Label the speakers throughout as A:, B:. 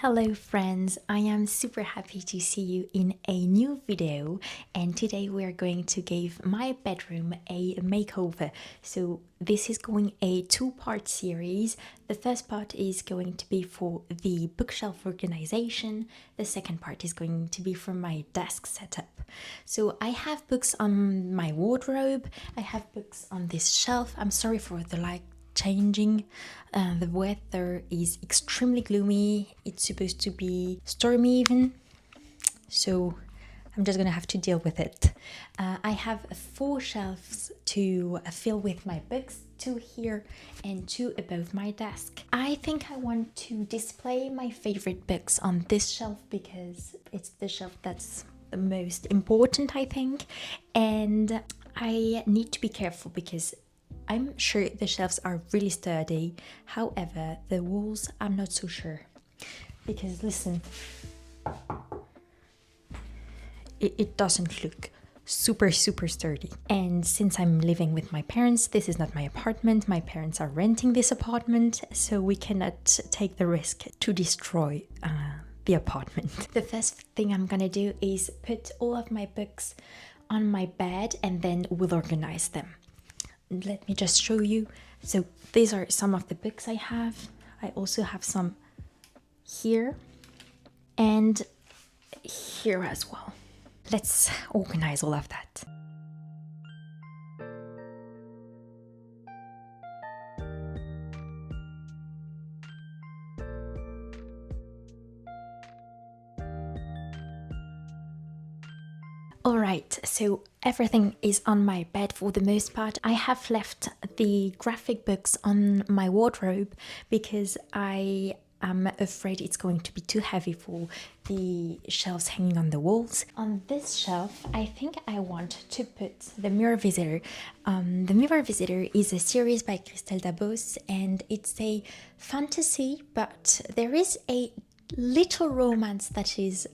A: Hello friends, I am super happy to see you in a new video, and today we are going to give my bedroom a makeover. So this is going a two-part series. The first part is going to be for the bookshelf organization. The second part is going to be for my desk setup. So I have books on my wardrobe, I have books on this shelf. I'm sorry for the light changing. The weather is extremely gloomy. It's supposed to be stormy even, so I'm just gonna have to deal with it. I have 4 shelves to fill with my books, 2 here and 2 above my desk. I think I want to display my favorite books on this shelf because it's the shelf that's the most important, I think, and I need to be careful because I'm sure the shelves are really sturdy. However, the walls, I'm not so sure. Because listen, it doesn't look super sturdy. And since I'm living with my parents, this is not my apartment. My parents are renting this apartment, so we cannot take the risk to destroy the apartment. The first thing I'm gonna do is put all of my books on my bed and then we'll organize them. Let me just show you. So these are some of the books I have. I also have some here and here as well. Let's organize all of that. Alright, so everything is on my bed for the most part. I have left the graphic books on my wardrobe because I am afraid it's going to be too heavy for the shelves hanging on the walls. On this shelf, I think I want to put The Mirror Visitor. The Mirror Visitor is a series by Christelle Dabos and it's a fantasy, but there is a little romance that is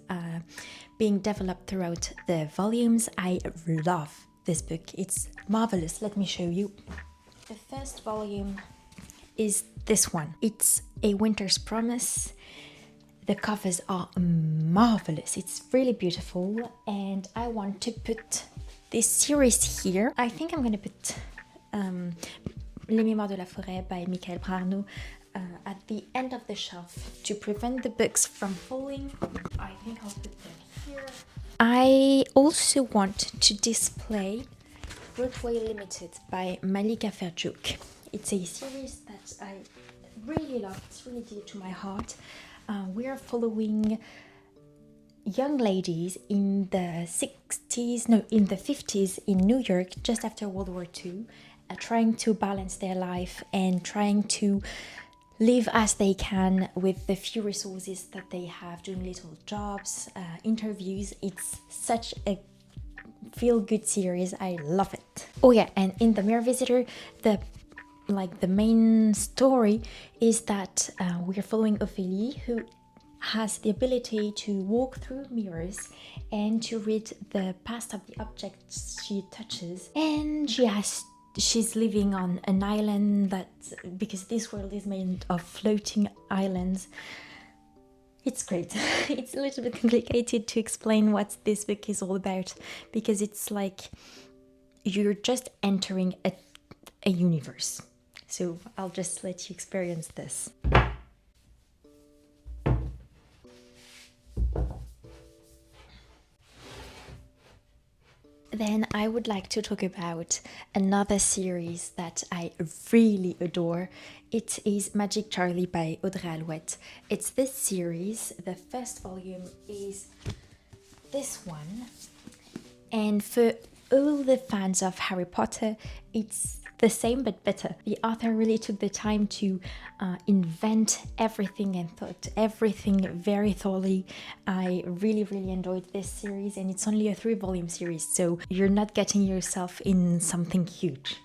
A: being developed throughout the volumes. I love this book, it's marvelous. Let me show you. The first volume is this one. It's A Winter's Promise. The covers are marvelous, it's really beautiful, and I want to put this series here. I think I'm gonna put Les Mémoires de la Forêt by Michael Brarno at the end of the shelf to prevent the books from falling. I think I'll put them here. I also want to display Broadway Limited by Malika Ferjuk. It's a series that I really love, it's really dear to my heart. We are following young ladies in the 50s in New York just after World War II, trying to balance their life and trying to live as they can with the few resources that they have, doing little jobs, interviews. It's such a feel-good series, I love it. Oh yeah, and in The Mirror Visitor, the main story is that we're following Ophélie, who has the ability to walk through mirrors and to read the past of the objects she touches, and she's living on an island that, because this world is made of floating islands. It's great. It's a little bit complicated to explain what this book is all about because it's like you're just entering a universe. So I'll just let you experience this. Then I would like to talk about another series that I really adore. It is Magic Charlie by Audrey Alouette. It's this series. The first volume is this one. And for all the fans of Harry Potter, it's the same but better. The author really took the time to invent everything and thought everything very thoroughly. I really enjoyed this series, and it's only a 3-volume series, so you're not getting yourself in something huge.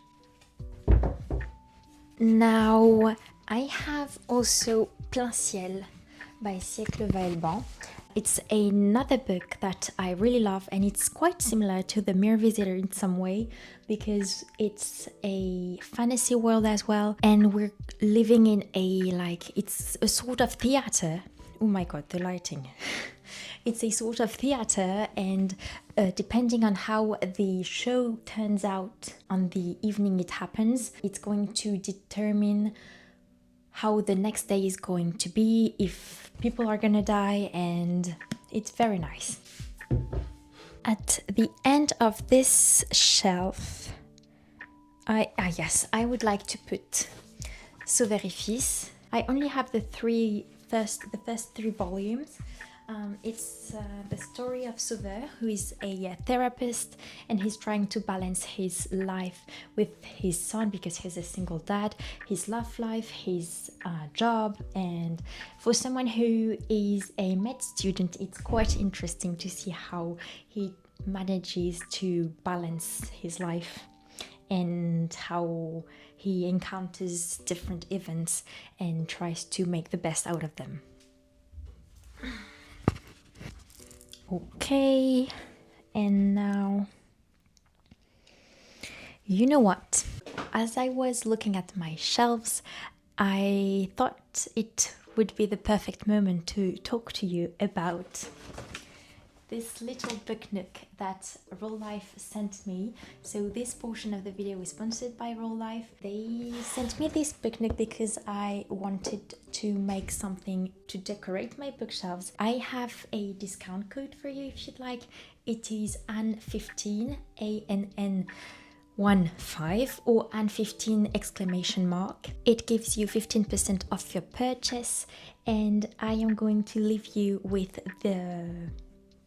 A: Now I have also Plein Ciel by Siècle Vaillant. It's another book that I really love, and it's quite similar to The Mirror Visitor in some way because it's a fantasy world as well, and we're living in it's a sort of theater oh my god, the lighting. It's a sort of theater, and depending on how the show turns out on the evening it happens, it's going to determine how the next day is going to be, if people are gonna die, and it's very nice. At the end of this shelf, I would like to put Sauveur-et-Fils. I only have the first three volumes. It's the story of Sauveur, who is a therapist, and he's trying to balance his life with his son because he's a single dad, his love life, his job. And for someone who is a med student, it's quite interesting to see how he manages to balance his life and how he encounters different events and tries to make the best out of them. Okay, and now, you know what? As I was looking at my shelves, I thought it would be the perfect moment to talk to you about this little book nook that Rolife sent me. So this portion of the video is sponsored by Rolife. They sent me this book nook because I wanted to make something to decorate my bookshelves. I have a discount code for you if you'd like. It is ANN15, ANN15 or ANN15 exclamation mark. It gives you 15% off your purchase, and I am going to leave you with the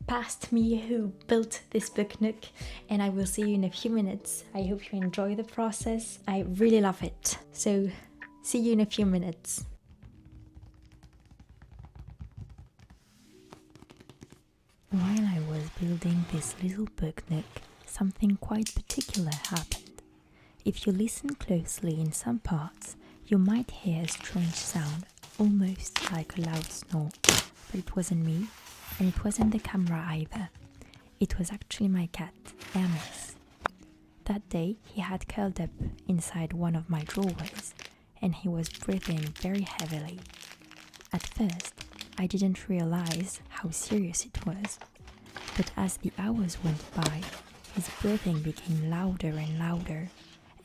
A: past me who built this book nook, and I will see you in a few minutes. I hope you enjoy the process. I really love it. So see you in a few minutes. While I was building this little book nook, something quite particular happened. If you listen closely in some parts, you might hear a strange sound, almost like a loud snore, but it wasn't me. And it wasn't the camera either. It was actually my cat, Hermes. That day, he had curled up inside one of my drawers, and he was breathing very heavily. At first, I didn't realize how serious it was, but as the hours went by, his breathing became louder and louder,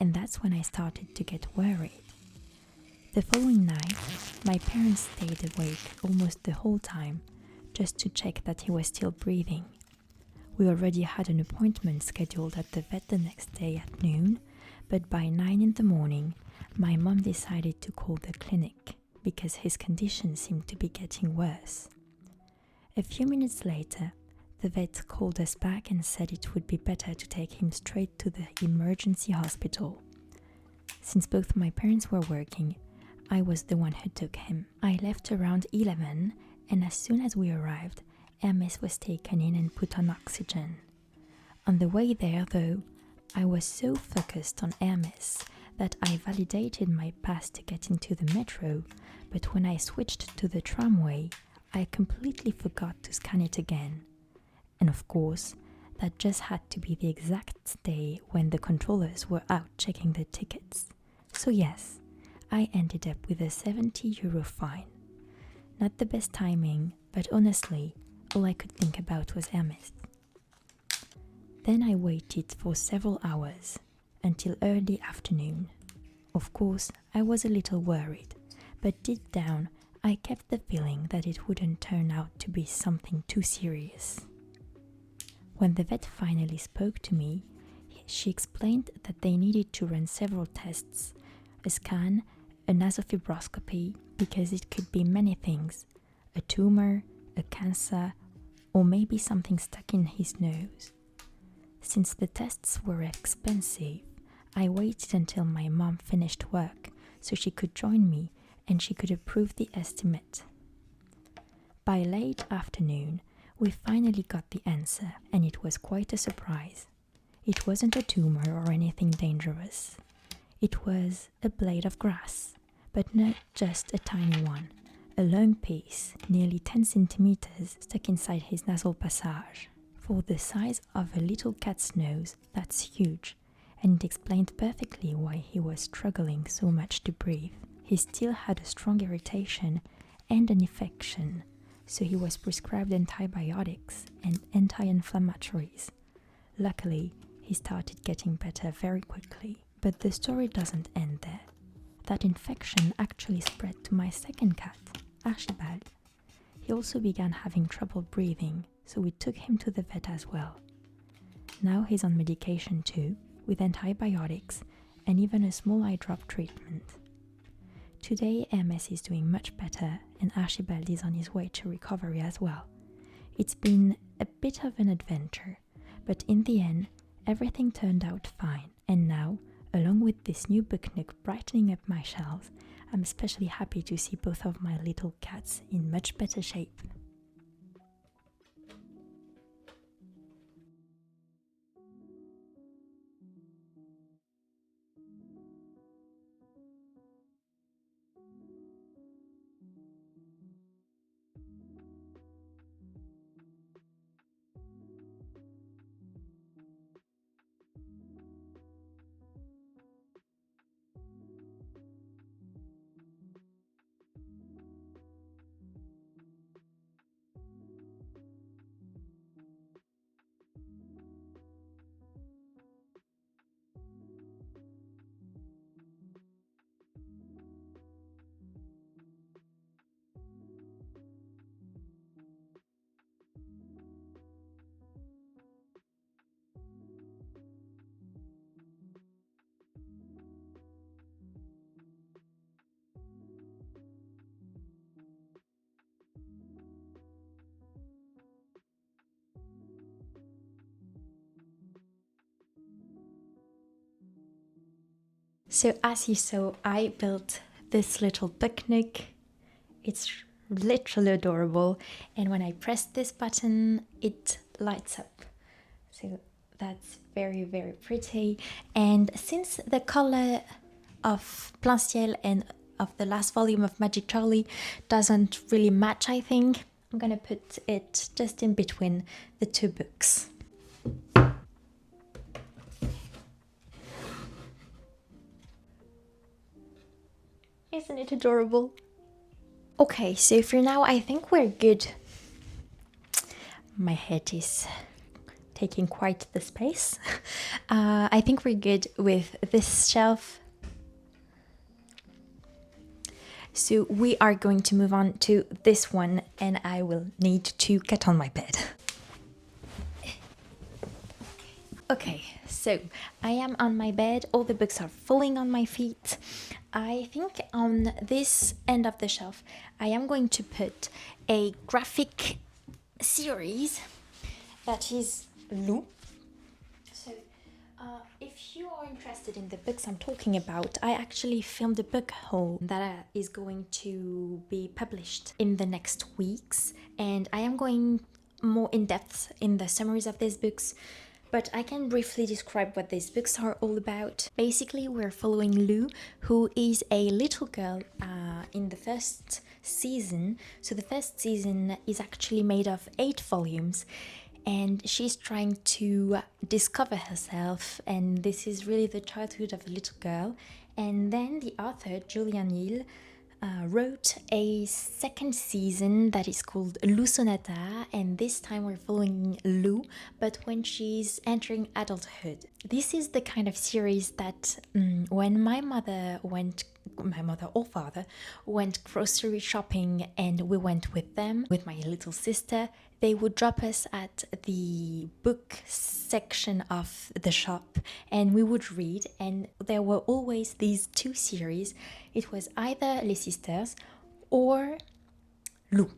A: and that's when I started to get worried. The following night, my parents stayed awake almost the whole time, just to check that he was still breathing. We already had an appointment scheduled at the vet the next day at noon, but by 9 in the morning, my mom decided to call the clinic because his condition seemed to be getting worse. A few minutes later, the vet called us back and said it would be better to take him straight to the emergency hospital. Since both my parents were working, I was the one who took him. I left around 11, and as soon as we arrived, Hermes was taken in and put on oxygen. On the way there, though, I was so focused on Hermes that I validated my pass to get into the metro, but when I switched to the tramway, I completely forgot to scan it again. And of course, that just had to be the exact day when the controllers were out checking the tickets. So yes, I ended up with a €70 fine. Not the best timing, but honestly, all I could think about was Hermes. Then I waited for several hours, until early afternoon. Of course, I was a little worried, but deep down, I kept the feeling that it wouldn't turn out to be something too serious. When the vet finally spoke to me, she explained that they needed to run several tests, a scan, a nasofibroscopy, because it could be many things, a tumor, a cancer, or maybe something stuck in his nose. Since the tests were expensive, I waited until my mom finished work so she could join me and she could approve the estimate. By late afternoon, we finally got the answer, and it was quite a surprise. It wasn't a tumor or anything dangerous. It was a blade of grass, but not just a tiny one, a long piece, nearly 10 centimeters, stuck inside his nasal passage. For the size of a little cat's nose, that's huge, and it explained perfectly why he was struggling so much to breathe. He still had a strong irritation and an infection, so he was prescribed antibiotics and anti-inflammatories. Luckily, he started getting better very quickly, but the story doesn't end there. That infection actually spread to my second cat, Archibald. He also began having trouble breathing, so we took him to the vet as well. Now he's on medication too, with antibiotics and even a small eye drop treatment. Today, MS is doing much better and Archibald is on his way to recovery as well. It's been a bit of an adventure, but in the end, everything turned out fine, and now, along with this new book nook brightening up my shelves, I'm especially happy to see both of my little cats in much better shape. So as you saw, I built this little book nook. It's literally adorable, and when I press this button, it lights up. So that's very, very pretty. And since the color of Plein Ciel and of the last volume of Magic Charlie doesn't really match, I think, I'm gonna put it just in between the two books. Isn't it adorable? Okay, so for now I think we're good. My head is taking quite the space. I think we're good with this shelf. So we are going to move on to this one, and I will need to get on my bed. Okay, so I am on my bed, all the books are falling on my feet. I think on this end of the shelf, I am going to put a graphic series that is Lou. So if you are interested in the books I'm talking about, I actually filmed a book haul that is going to be published in the next weeks, and I am going more in depth in the summaries of these books. But I can briefly describe what these books are all about. Basically, we're following Lou, who is a little girl in the first season. So the first season is actually made of 8 volumes, and she's trying to discover herself, and this is really the childhood of a little girl. And then the author, Julian Hill, wrote a second season that is called Lou Sonata, and this time we're following Lou, but when she's entering adulthood. This is the kind of series that when my mother or father went grocery shopping and we went with them, with my little sister, they would drop us at the book section of the shop and we would read, and there were always these 2 series. It was either Les Sisters or Lou.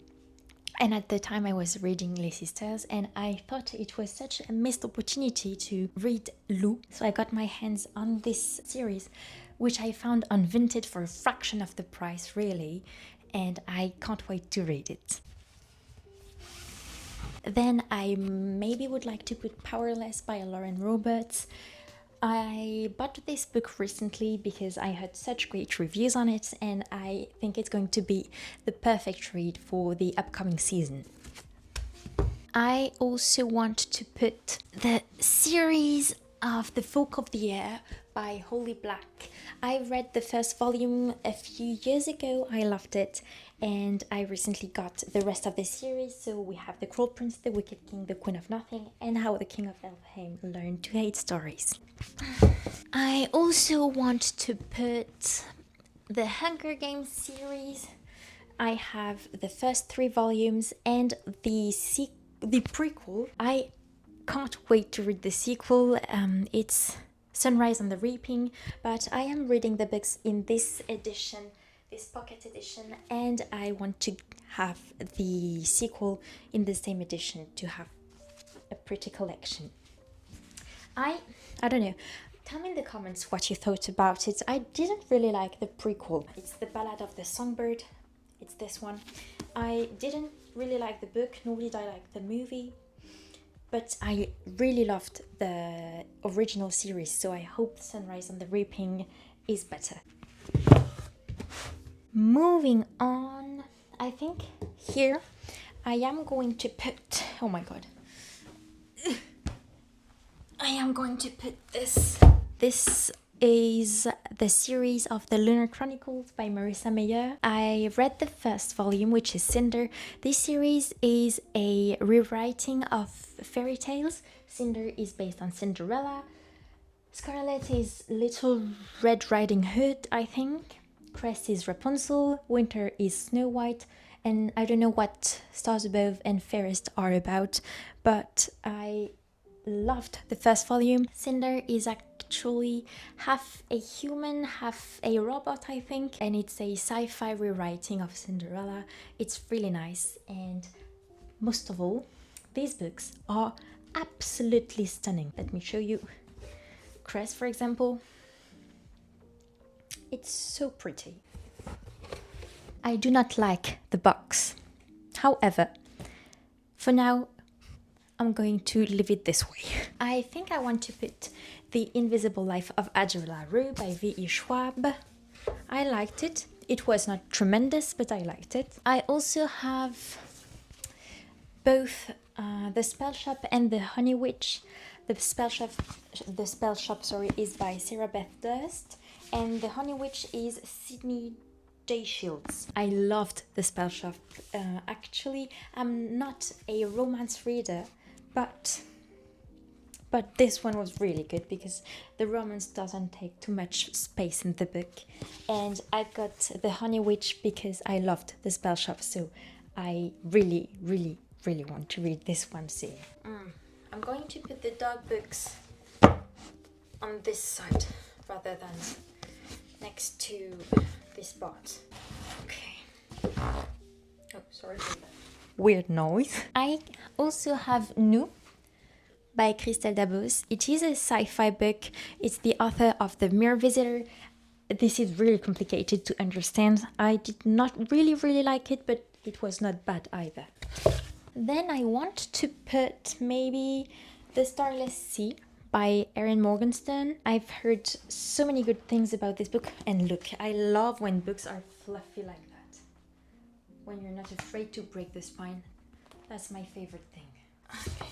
A: And at the time I was reading Les Sisters and I thought it was such a missed opportunity to read Lou. So I got my hands on this series, which I found on Vinted for a fraction of the price, really, and I can't wait to read it. Then I maybe would like to put Powerless by Lauren Roberts. I bought this book recently because I heard such great reviews on it, and I think it's going to be the perfect read for the upcoming season. I also want to put the series of The Folk of the Air by Holly Black. I read the first volume a few years ago. I loved it, and I recently got the rest of the series. So we have The Cruel Prince, The Wicked King, The Queen of Nothing, and How the King of Elfheim Learned to Hate Stories. I also want to put the Hunger Games series. I have the first 3 volumes and the prequel. I can't wait to read the sequel. It's Sunrise on the Reaping, but I am reading the books in this edition, this pocket edition, and I want to have the sequel in the same edition to have a pretty collection. I don't know. Tell me in the comments what you thought about it. I didn't really like the prequel. It's The Ballad of the Songbird. It's this one. I didn't really like the book, nor did I like the movie. But I really loved the original series, so I hope Sunrise on the Reaping is better. Moving on, I think here I am going to put, oh my god, I am going to put this. This is the series of the Lunar Chronicles by Marissa Meyer. I read the first volume, which is Cinder. This series is a rewriting of fairy tales. Cinder is based on Cinderella. Scarlet is Little Red Riding Hood, I think. Cress is Rapunzel. Winter is Snow White. And I don't know what Stars Above and Fairest are about, but I loved the first volume. Cinder is actually half a human, half a robot, I think, and it's a sci-fi rewriting of Cinderella. It's really nice, and most of all, these books are absolutely stunning. Let me show you. Cress, for example. It's so pretty. I do not like the box. However, for now, I'm going to leave it this way. I think I want to put The Invisible Life of Angela Rue by V.E. Schwab. I liked it. It was not tremendous, but I liked it. I also have both The Spell Shop and The Honey Witch. The Spell Shop, is by Sarah Beth Durst, and The Honey Witch is Sydney J. Shields. I loved The Spell Shop. Actually, I'm not a romance reader, but this one was really good because the romance doesn't take too much space in the book. And I got The Honey Witch because I loved The Spell Shop, so I really want to read this one soon. I'm going to put the dog books on this side rather than next to this part. Okay. Oh, sorry for that weird noise. I also have Nook by Christelle Dabos. It is a sci-fi book. It's the author of The Mirror Visitor. This is really complicated to understand. I did not really like it, but it was not bad either. Then I want to put maybe The Starless Sea by Erin Morgenstern. I've heard so many good things about this book. And look, I love when books are fluffy like that. When you're not afraid to break the spine. That's my favorite thing. Okay.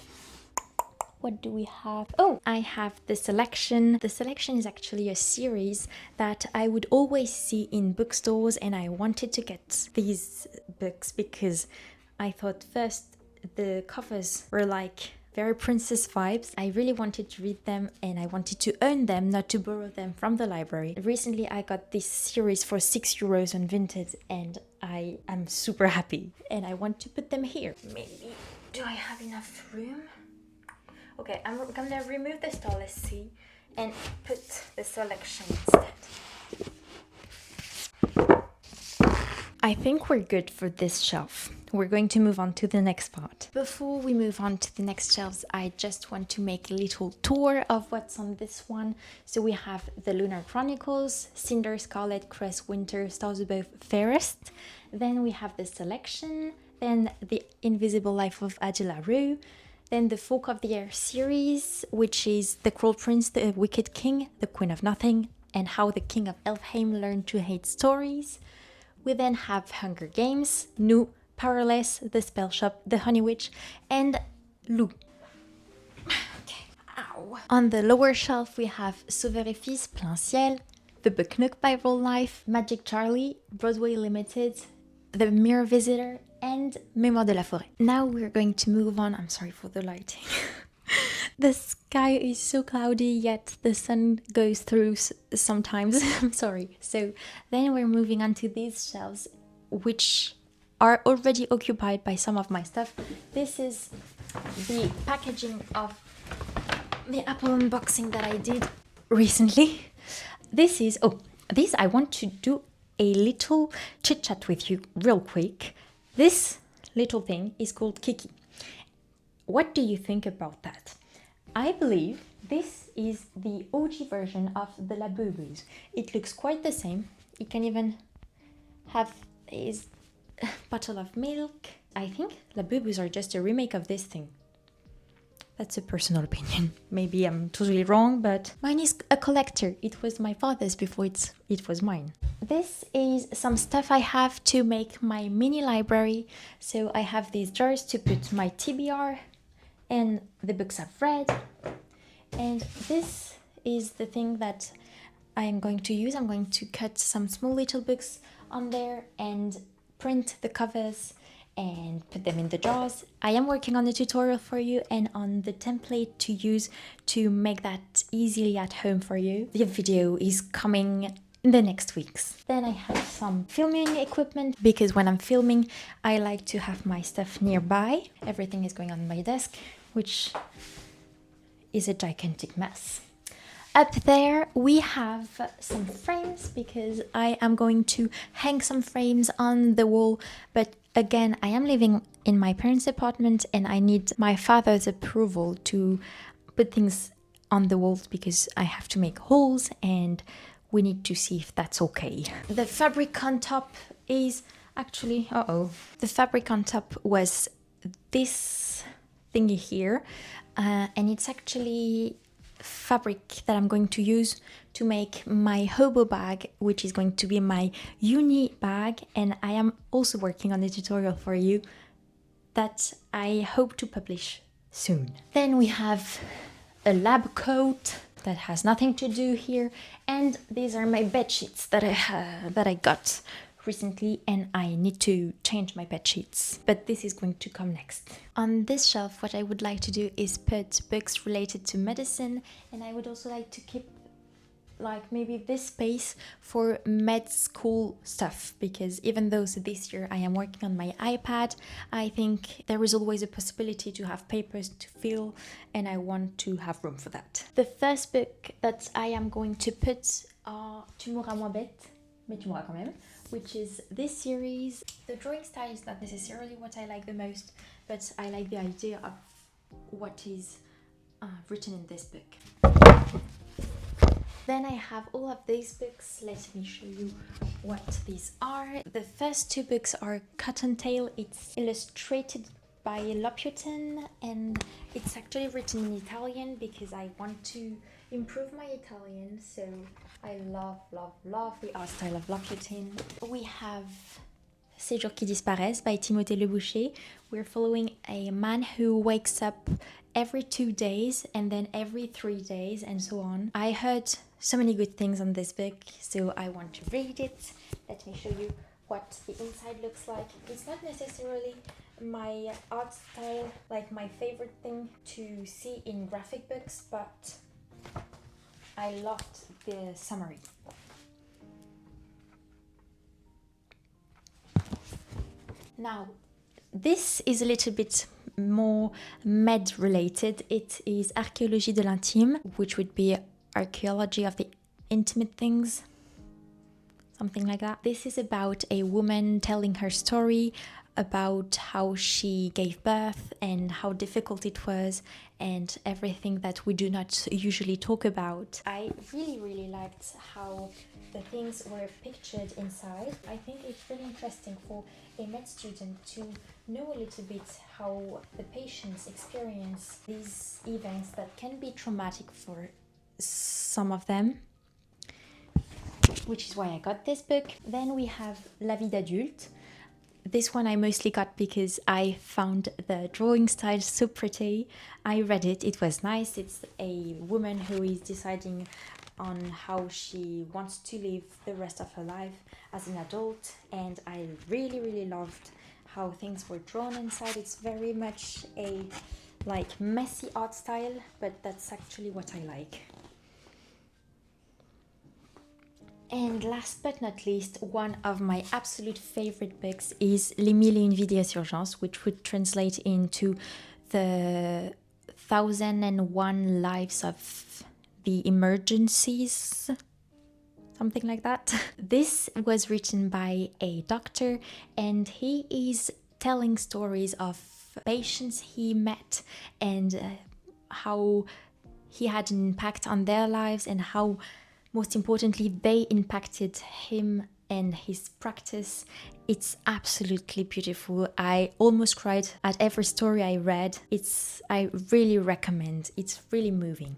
A: What do we have? Oh, I have The Selection. The Selection is actually a series that I would always see in bookstores, and I wanted to get these books because I thought first the covers were like very princess vibes. I really wanted to read them and I wanted to own them, not to borrow them from the library. Recently I got this series for €6 on Vinted and I am super happy and I want to put them here. Maybe, do I have enough room? Okay, I'm gonna remove the Starless Sea and put The Selection instead. I think we're good for this shelf. We're going to move on to the next part. Before we move on to the next shelves, I just want to make a little tour of what's on this one. So we have the Lunar Chronicles, Cinder, Scarlet, Cress, Winter, Stars Above, Fairest. Then we have The Selection, then The Invisible Life of Angela Rue, then the Folk of the Air series, which is The Cruel Prince, The Wicked King, The Queen of Nothing, and How the King of Elfheim Learned to Hate Stories. We then have Hunger Games, Nook, Powerless, The Spell Shop, The Honey Witch, and Lou. Okay. Ow. On the lower shelf, we have Sauveur et Fils, Plein Ciel, The The Book Nook by Rolife, Magic Charlie, Broadway Limited, The Mirror Visitor, and Mémoire de la Forêt. Now we're going to move on. I'm sorry for the lighting. The sky is so cloudy, yet the sun goes through sometimes. I'm sorry. So then we're moving on to these shelves, which are already occupied by some of my stuff. This is the packaging of the Apple unboxing that I did recently. This I want to do a little chit chat with you real quick. This little thing is called Kiki. What do you think about that? I believe this is the OG version of the labubus. It looks quite the same. It can even have a bottle of milk. I think labubus are just a remake of this thing. That's a personal opinion. Maybe I'm totally wrong, but mine is a collector. It was my father's before it was mine. This is some stuff I have to make my mini library. So I have these jars to put my TBR and the books I've read. And this is the thing that I'm going to use. I'm going to cut some small little books on there and print the covers and put them in the jars. I am working on the tutorial for you and on the template to use to make that easily at home for you. The video is coming in the next weeks. Then I have some filming equipment because when I'm filming, I like to have my stuff nearby. Everything is going on my desk, which is a gigantic mess. Up there we have some frames because I am going to hang some frames on the wall, but again, I am living in my parents' apartment and I need my father's approval to put things on the walls because I have to make holes and we need to see if that's okay. The fabric on top is actually, the fabric on top was this thingy here, and it's actually fabric that I'm going to use to make my hobo bag, which is going to be my uni bag, and I am also working on a tutorial for you that I hope to publish soon. Then we have a lab coat that has nothing to do here, and these are my bed sheets that I got recently, and I need to change my bed sheets, but this is going to come next. On this shelf, what I would like to do is put books related to medicine, and I would also like to keep like maybe this space for med school stuff, because even though this year I am working on my iPad, I think there is always a possibility to have papers to fill, and I want to have room for that. The first book that I am going to put are Tu mourras moins bête, mais tu mourras quand même, which is this series. The drawing style is not necessarily what I like the most, but I like the idea of what is written in this book. Then I have all of these books. Let me show you what these are. The first two books are Cottontail. It's illustrated by Loputin, and it's actually written in Italian because I want to improve my Italian, so I love the art style of Loputin. We have Ces jours qui disparaissent by Timothée Le Boucher. We're following a man who wakes up every 2 days and then every 3 days and so on. I heard so many good things on this book, so I want to read it. Let me show you what the inside looks like. It's not necessarily my art style, like my favorite thing to see in graphic books, but I loved the summary. Now, this is a little bit more med related. It is Archéologie de l'intime, which would be archaeology of the intimate things, something like that. This is about a woman telling her story about how she gave birth and how difficult it was and everything that we do not usually talk about. I really liked how the things were pictured inside. I think it's really interesting for a med student to know a little bit how the patients experience these events that can be traumatic for some of them, which is why I got this book. Then we have La vie d'adulte. This one I mostly got because I found the drawing style so pretty. I read it, it was nice. It's a woman who is deciding on how she wants to live the rest of her life as an adult, and I really loved how things were drawn inside. It's very much a like messy art style, but that's actually what I like. And last but not least, one of my absolute favorite books is Les Mille et Une Vies d'Urgence, which would translate into the 1001 Lives of the Emergencies, something like that. This was written by a doctor, and he is telling stories of patients he met and how he had an impact on their lives, and how, most importantly, they impacted him and his practice. It's absolutely beautiful. I almost cried at every story I read. I really recommend. It's really moving.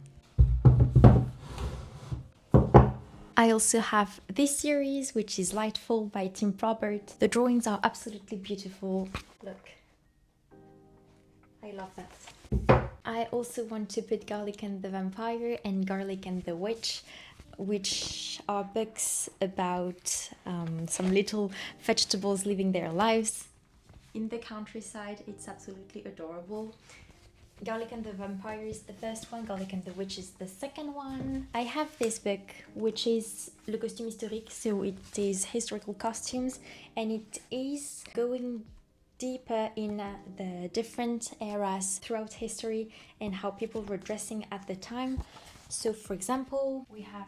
A: I also have this series, which is Lightfall by Tim Probert. The drawings are absolutely beautiful. Look, I love that. I also want to put Garlic and the Vampire and Garlic and the Witch, which are books about some little vegetables living their lives in the countryside. It's absolutely adorable. Garlic and the Vampire is the first one, Garlic and the Witch is the second one. I have this book, which is Le Costume Historique, so it is historical costumes, and it is going deeper in the different eras throughout history and how people were dressing at the time. So for example, we have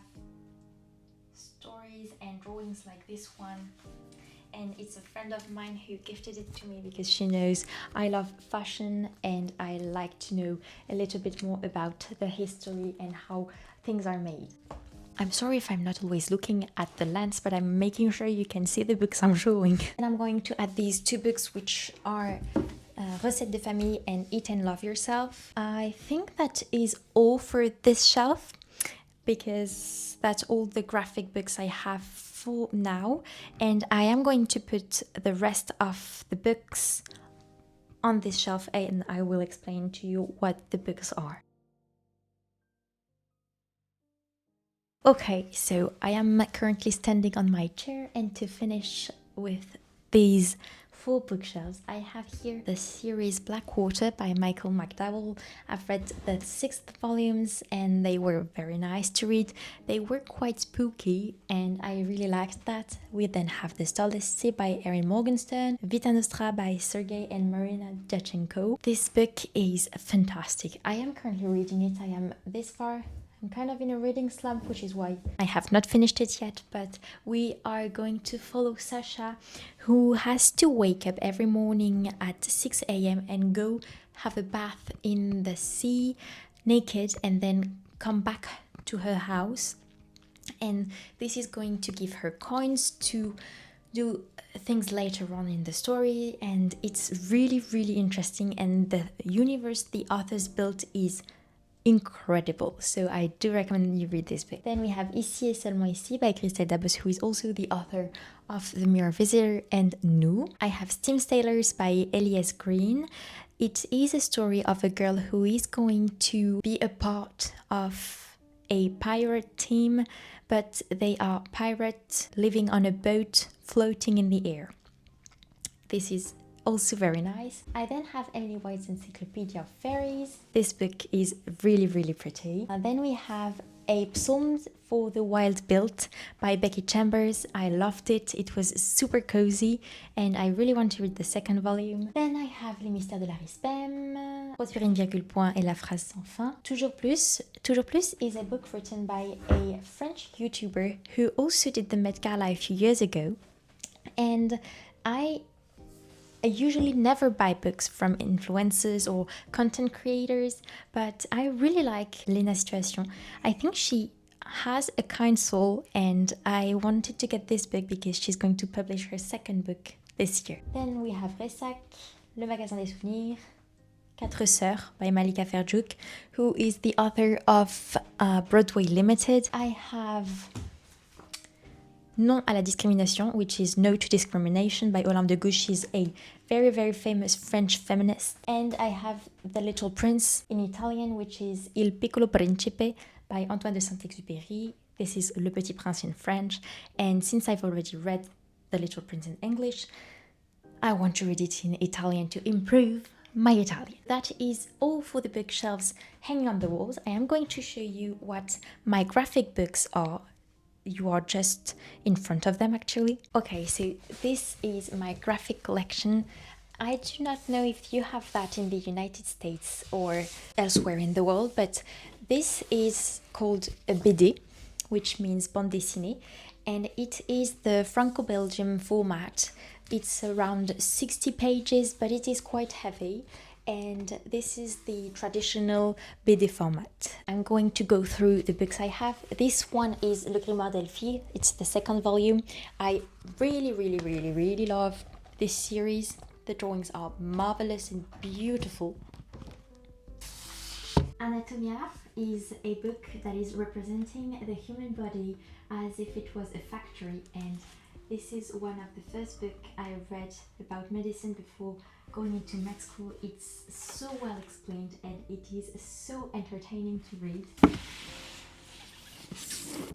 A: stories and drawings like this one, and it's a friend of mine who gifted it to me because she knows I love fashion and I like to know a little bit more about the history and how things are made. I'm sorry if I'm not always looking at the lens, but I'm making sure you can see the books I'm showing. And I'm going to add these two books, which are Recettes de Famille and Eat and Love Yourself. I think that is all for this shelf, because that's all the graphic books I have for now, and I am going to put the rest of the books on this shelf, and I will explain to you what the books are. Okay, so I am currently standing on my chair, and to finish with these 4 bookshelves, I have here the series Blackwater by Michael McDowell. I've read the 6th volumes and they were very nice to read. They were quite spooky and I really liked that. We then have The Starless Sea by Erin Morgenstern, Vita Nostra by Sergei and Marina Dachenko. This book is fantastic. I am currently reading it. I am this far. I'm kind of in a reading slump, which is why I have not finished it yet, but we are going to follow Sasha, who has to wake up every morning at 6 a.m. and go have a bath in the sea naked and then come back to her house. And this is going to give her coins to do things later on in the story, and it's really interesting, and the universe the authors built is incredible, so I do recommend you read this book. Then we have Ici et seulement ici by Christelle Dabos, who is also the author of The Mirror Visitor and Nous. I have Steam Sailors by Elias Green. It is a story of a girl who is going to be a part of a pirate team, but they are pirates living on a boat floating in the air. This is also very nice. I then have Emily White's Encyclopedia of Fairies. This book is really pretty. Then we have A Psalms for the Wild Built by Becky Chambers. I loved it. It was super cozy and I really want to read the second volume. Then I have Les Mystères de la Rispem, Rose sur une virgule point et la phrase sans fin. Toujours plus. Toujours plus is a book written by a French YouTuber who also did the Met Gala a few years ago. And I usually never buy books from influencers or content creators, but I really like Lena Situation. I think she has a kind soul and I wanted to get this book because she's going to publish her second book this year. Then we have Ressac, Le Magasin des Souvenirs, Quatre Sœurs by Malika Ferjuk, who is the author of Broadway Limited. I have Non à la discrimination, which is No to Discrimination by Olympe de Gouges. She's a very famous French feminist. And I have The Little Prince in Italian, which is Il Piccolo Principe by Antoine de Saint-Exupéry. This is Le Petit Prince in French, and since I've already read The Little Prince in English, I want to read it in Italian to improve my Italian. That is all for the bookshelves hanging on the walls. I am going to show you what my graphic books are. You are just in front of them actually. Okay, so this is my graphic collection. I do not know if you have that in the United States or elsewhere in the world, but this is called a BD, which means bande dessinée, and it is the Franco-Belgian format. It's around 60 pages, but it is quite heavy, and this is the traditional BD format. I'm going to go through the books I have. This one is Le Grimoire d'Elphie. It's the second volume. I really love this series. The drawings are marvelous and beautiful. Anatomia is a book that is representing the human body as if it was a factory, and this is one of the first books I read about medicine before going into med school. It's so well explained and it is so entertaining to read.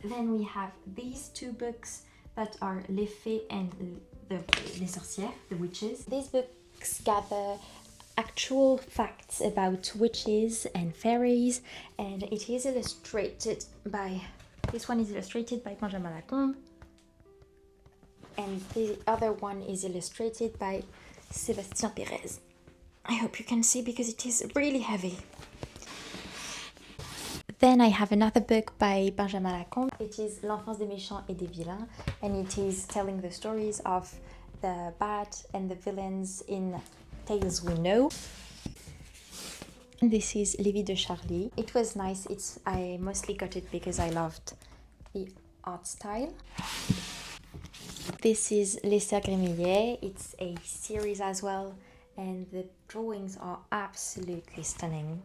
A: Then we have these two books that are Les Fées and Les Sorcières, the witches. These books gather actual facts about witches and fairies, and it is illustrated by, this one is illustrated by Benjamin Lacombe, and the other one is illustrated by Sébastien Pérez. I hope you can see because it is really heavy. Then I have another book by Benjamin Lacombe. It is L'Enfance des méchants et des vilains, and it is telling the stories of the bad and the villains in Tales We Know. This is Les Vies de Charlie. It was nice. I mostly got it because I loved the art style. This is Les Sœurs Grémillet. It's a series as well, and the drawings are absolutely stunning.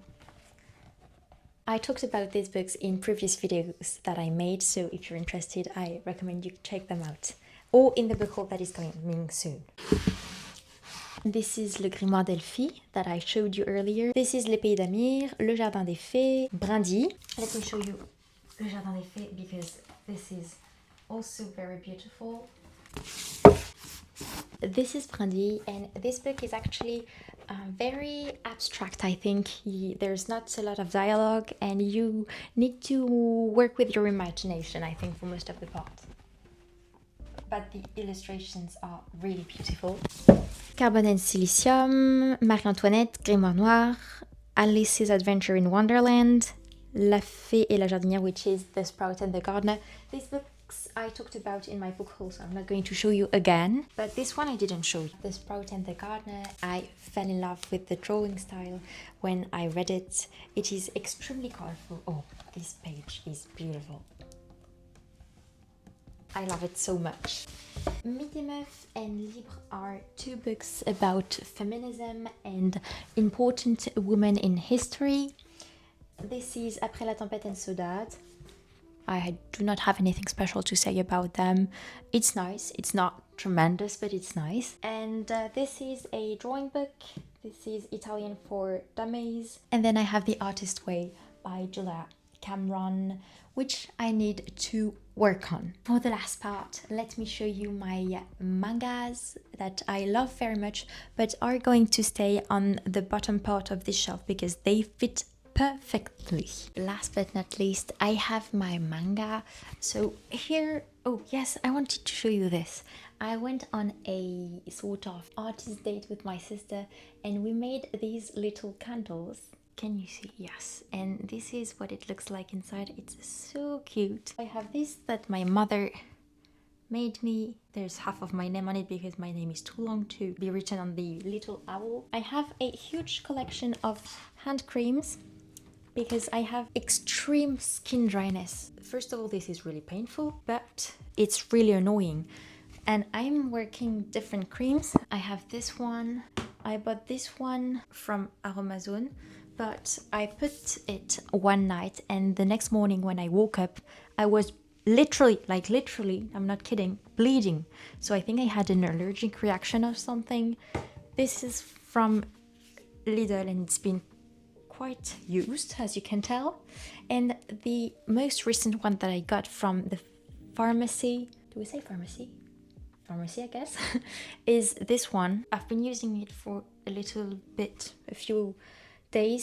A: I talked about these books in previous videos that I made, so if you're interested, I recommend you check them out. Or in the book haul that is coming soon. This is Le Grimoire d'Elphie that I showed you earlier. This is Les Pays d'Amir, Le Jardin des Fées, Brindilles. Let me show you Le Jardin des Fées because this is also very beautiful. This is Brindilles, and this book is actually very abstract, I think. There's not a lot of dialogue, and you need to work with your imagination, I think, for most of the part. But the illustrations are really beautiful. Carbone and Silicium, Marie-Antoinette, Grimoire Noir, Alice's Adventure in Wonderland, La Fée et la Jardinière, which is The Sprout and the Gardener. These books I talked about in my book haul, so I'm not going to show you again. But this one I didn't show you. The Sprout and the Gardener, I fell in love with the drawing style when I read it. It is extremely colorful. Oh, this page is beautiful. I love it so much. Midi Meuf and Libre are two books about feminism and important women in history. This is Après la tempête and Saudade. I do not have anything special to say about them. It's nice. It's not tremendous, but it's nice. And this is a drawing book. This is Italian for Dummies. And then I have The Artist Way by Julia Cameron, which I need to work on. For the last part, let me show you my mangas that I love very much, but are going to stay on the bottom part of this shelf because they fit perfectly. Last but not least, I have my manga. So here, oh yes, I wanted to show you this. I went on a sort of artist date with my sister and we made these little candles. Can you see? Yes. And this is what it looks like inside. It's so cute. I have this that my mother made me. There's half of my name on it because my name is too long to be written on the little owl. I have a huge collection of hand creams because I have extreme skin dryness. First of all, this is really painful, but it's really annoying. And I'm working different creams. I have this one. I bought this one from Aromazone, but I put it one night and the next morning when I woke up, I was literally, I'm not kidding, bleeding. So I think I had an allergic reaction or something. This is from Lidl and it's been quite used, as you can tell. And the most recent one that I got from the pharmacy, do we say pharmacy? Pharmacy, I guess, is this one. I've been using it for a little bit, a few days.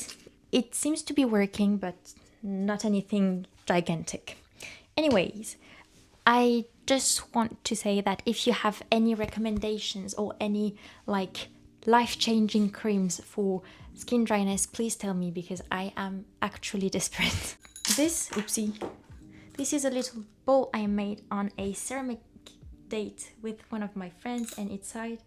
A: It seems to be working, but not anything gigantic. Anyways, I just want to say that if you have any recommendations or any like life-changing creams for skin dryness, please tell me, because I am actually desperate. This is a little bowl I made on a ceramic date with one of my friends, and inside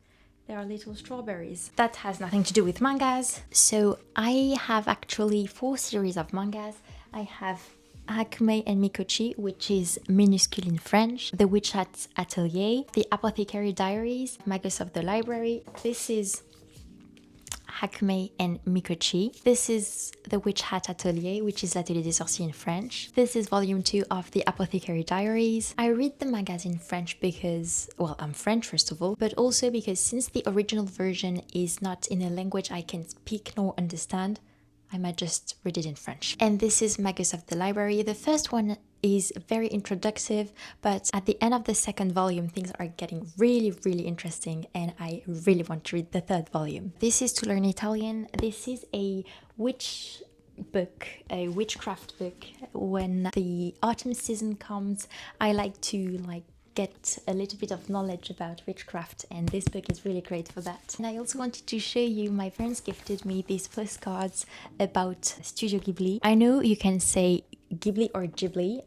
A: there are little strawberries. That has nothing to do with mangas. So I have actually 4 series of mangas. I have Hakume and Mikochi, which is minuscule in French, The Witch Hat Atelier, The Apothecary Diaries, Magus of the Library. This is Hakume and Mikochi. This is The Witch Hat Atelier, which is L'Atelier des Sorciers in French. This is volume 2 of The Apothecary Diaries. I read the mangas in French because, well, I'm French first of all, but also because since the original version is not in a language I can speak nor understand, I might just read it in French. And this is Magus of the Library. The first one is very introductive, but at the end of the second volume, things are getting really, really interesting, and I really want to read the third volume. This is To Learn Italian. This is a witch book, a witchcraft book. When the autumn season comes, I like to get a little bit of knowledge about witchcraft, and this book is really great for that. And I also wanted to show you, my friends gifted me these postcards about Studio Ghibli. I know you can say Ghibli or Ghibli.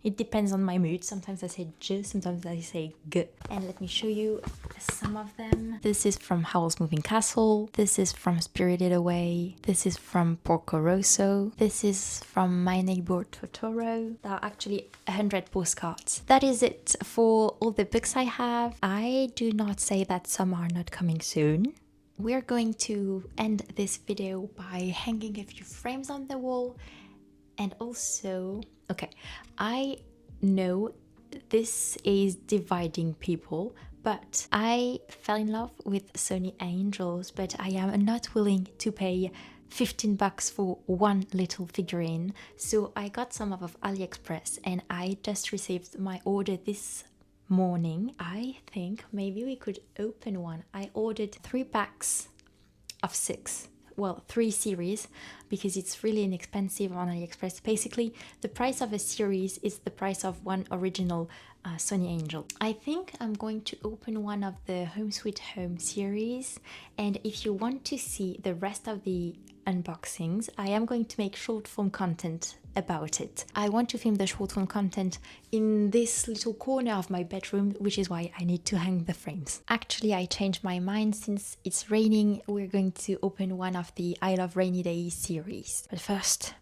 A: It depends on my mood. Sometimes I say J, sometimes I say G. And let me show you some of them. This is from Howl's Moving Castle. This is from Spirited Away. This is from Porco Rosso. This is from My Neighbor Totoro. There are actually 100 postcards. That is it for all the books I have. I do not say that some are not coming soon. We're going to end this video by hanging a few frames on the wall. And also, okay, I know this is dividing people, but I fell in love with Sonny Angels, but I am not willing to pay 15 bucks for one little figurine. So I got some off of AliExpress, and I just received my order this morning. I think maybe we could open one. I ordered 3 packs of 6. Well, 3 series, because it's really inexpensive on AliExpress. Basically, the price of a series is the price of one original Sonny Angel. I think I'm going to open one of the Home Sweet Home series, and if you want to see the rest of the unboxings, I am going to make short form content about it. I want to film the short form content in this little corner of my bedroom, which is why I need to hang the frames. Actually, I changed my mind. Since it's raining, we're going to open one of the I Love Rainy Days series. But first,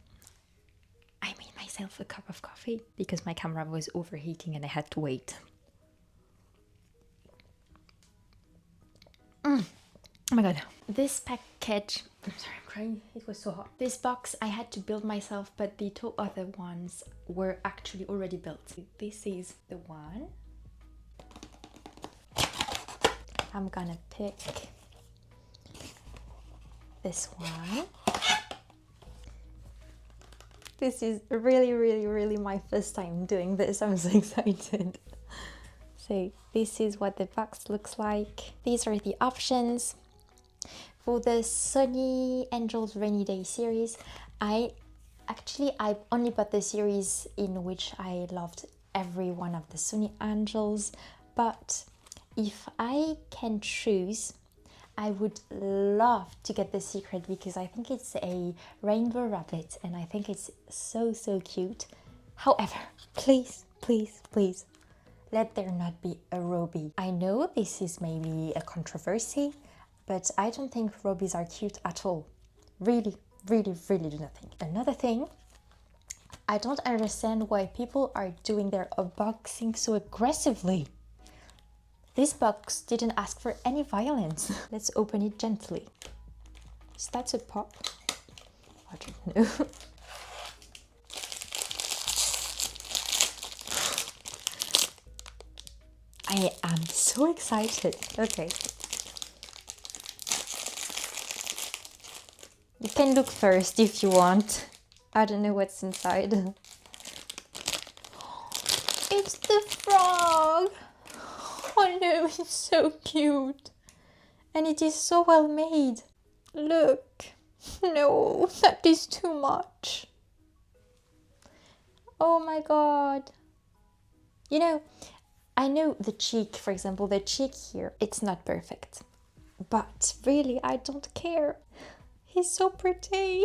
A: I made myself a cup of coffee because my camera was overheating and I had to wait. Oh my god. This package, I'm sorry, I'm crying, it was so hot. This box I had to build myself, but the 2 other ones were actually already built. This is the one. I'm gonna pick this one. This is really my first time doing this. I'm so excited. So this is what the box looks like. These are the options. For the Sonny Angels Rainy Day series, I only bought the series in which I loved every one of the Sonny Angels, but if I can choose, I would love to get the secret, because I think it's a rainbow rabbit and I think it's so cute. However, please let there not be a Roby. I know this is maybe a controversy, but I don't think Robies are cute at all. Really do not think. Another thing, I don't understand why people are doing their unboxing so aggressively. This box didn't ask for any violence. Let's open it gently. Is that a pop? I don't know. I am so excited. Okay. You can look first if you want. I don't know what's inside. It's the frog! Oh no, it's so cute. And it is so well made. Look. No, that is too much. Oh my god. You know, I know the cheek, for example, the cheek here, it's not perfect. But really, I don't care. He's so pretty.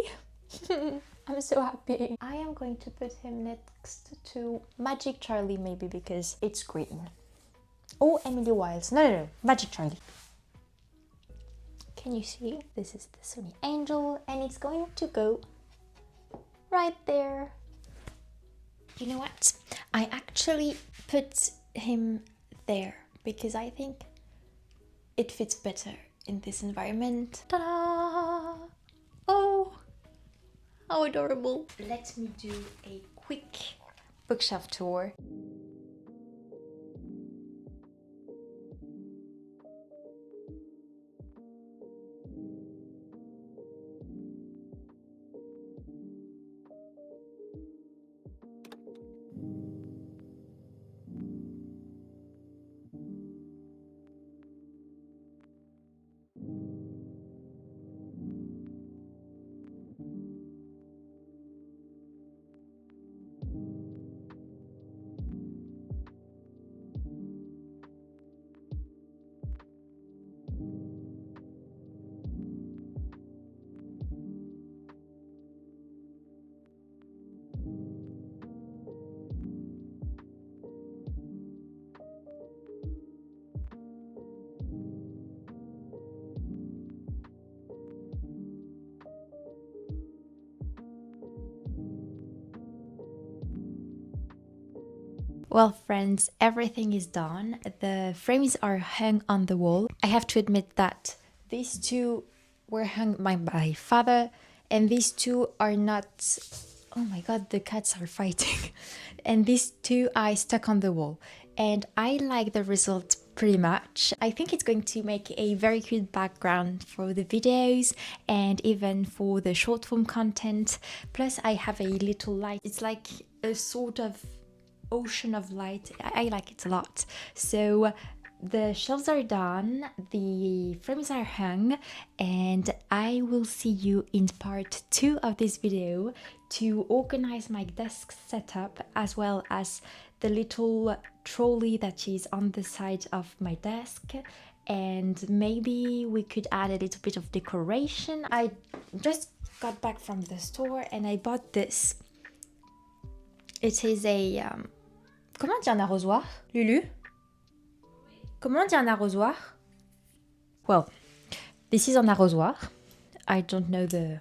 A: I'm so happy. I am going to put him next to Magic Charlie, maybe because it's green. Oh, Emily Wiles. No, Magic Charlie. Can you see? This is the Sonny Angel, and it's going to go right there. You know what? I actually put him there because I think it fits better in this environment. Ta-da! Oh, how adorable. Let me do a quick bookshelf tour. Well, friends, everything is done. The frames are hung on the wall. I have to admit that these two were hung by my father, and these two are not... Oh my god, the cats are fighting. And these two I stuck on the wall. And I like the result pretty much. I think it's going to make a very cute background for the videos and even for the short form content. Plus I have a little light. It's like a sort of ocean of light. I like it a lot. So the shelves are done, the frames are hung, and I will see you in part 2 of this video to organize my desk setup, as well as the little trolley that is on the side of my desk, and maybe we could add a little bit of decoration. I just got back from the store and I bought this. It is a comment on dit un arrosoir, Lulu? Comment on dit un arrosoir? Well, this is an arrosoir. I don't know the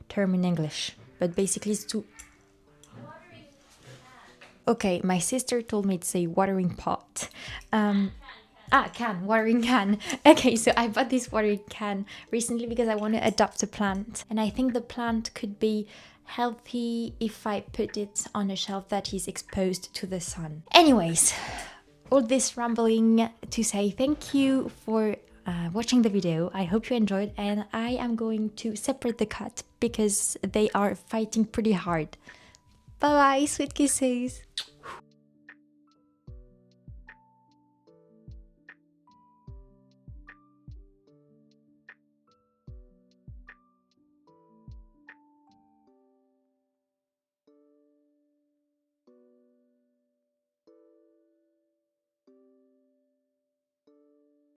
A: term in English, but basically it's to... Okay, my sister told me it's a watering pot. Watering can. Okay, so I bought this watering can recently because I want to adopt a plant. And I think the plant could be healthy if I put it on a shelf that is exposed to the sun. Anyways, all this rambling to say thank you for watching the video. I hope you enjoyed, and I am going to separate the cat because they are fighting pretty hard. Bye bye, sweet kisses.